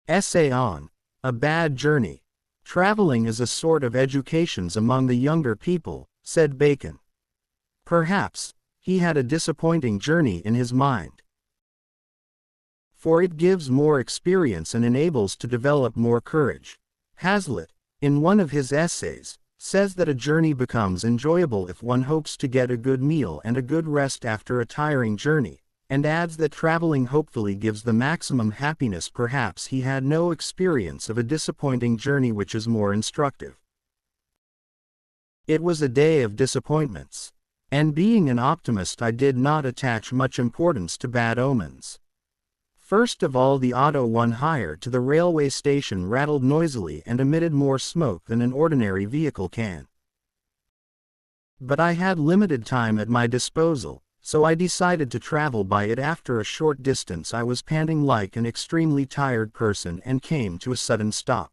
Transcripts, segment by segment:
Essay on A Bad Journey. Traveling is a sort of educations among the younger people, said Bacon. Perhaps he had a disappointing journey in his mind. For it gives more experience and enables to develop more courage. Hazlitt, in one of his essays, says that a journey becomes enjoyable if one hopes to get a good meal and a good rest after a tiring journey, and adds that traveling hopefully gives the maximum happiness. Perhaps he had no experience of a disappointing journey, which is more instructive. It was a day of disappointments. And being an optimist, I did not attach much importance to bad omens. First of all, the auto one hired to the railway station rattled noisily and emitted more smoke than an ordinary vehicle can. But I had limited time at my disposal, so I decided to travel by it. After a short distance, I was panting like an extremely tired person and came to a sudden stop.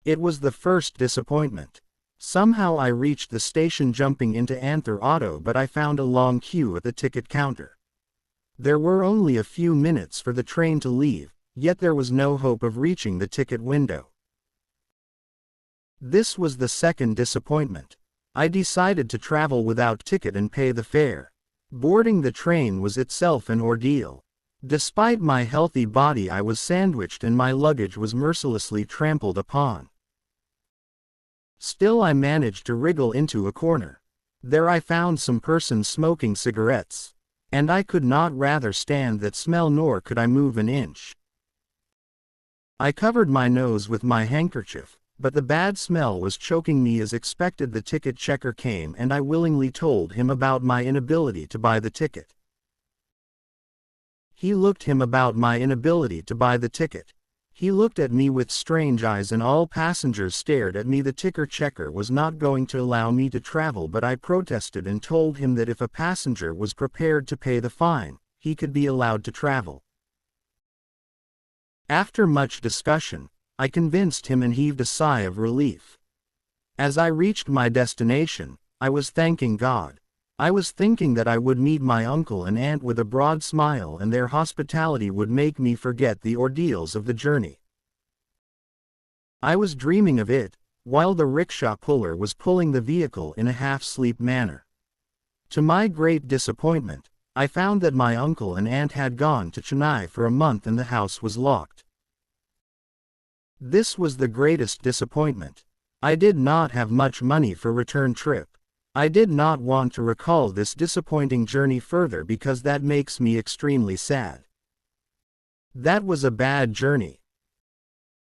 It was the first disappointment. Somehow I reached the station jumping into Anther Auto, but I found a long queue at the ticket counter. There were only a few minutes for the train to leave, yet there was no hope of reaching the ticket window. This was the second disappointment. I decided to travel without ticket and pay the fare. Boarding the train was itself an ordeal. Despite my healthy body, I was sandwiched and my luggage was mercilessly trampled upon. Still, I managed to wriggle into a corner. There I found some persons smoking cigarettes, and I could not rather stand that smell, nor could I move an inch. I covered my nose with my handkerchief, but the bad smell was choking me. As expected, the ticket checker came and I willingly told him about my inability to buy the ticket. He looked at me with strange eyes, and all passengers stared at me. The ticket checker was not going to allow me to travel, but I protested and told him that if a passenger was prepared to pay the fine, he could be allowed to travel. After much discussion, I convinced him and heaved a sigh of relief. As I reached my destination, I was thanking God. I was thinking that I would meet my uncle and aunt with a broad smile, and their hospitality would make me forget the ordeals of the journey. I was dreaming of it, while the rickshaw puller was pulling the vehicle in a half-sleep manner. To my great disappointment, I found that my uncle and aunt had gone to Chennai for a month and the house was locked. This was the greatest disappointment. I did not have much money for return trip. I did not want to recall this disappointing journey further because that makes me extremely sad. That was a bad journey.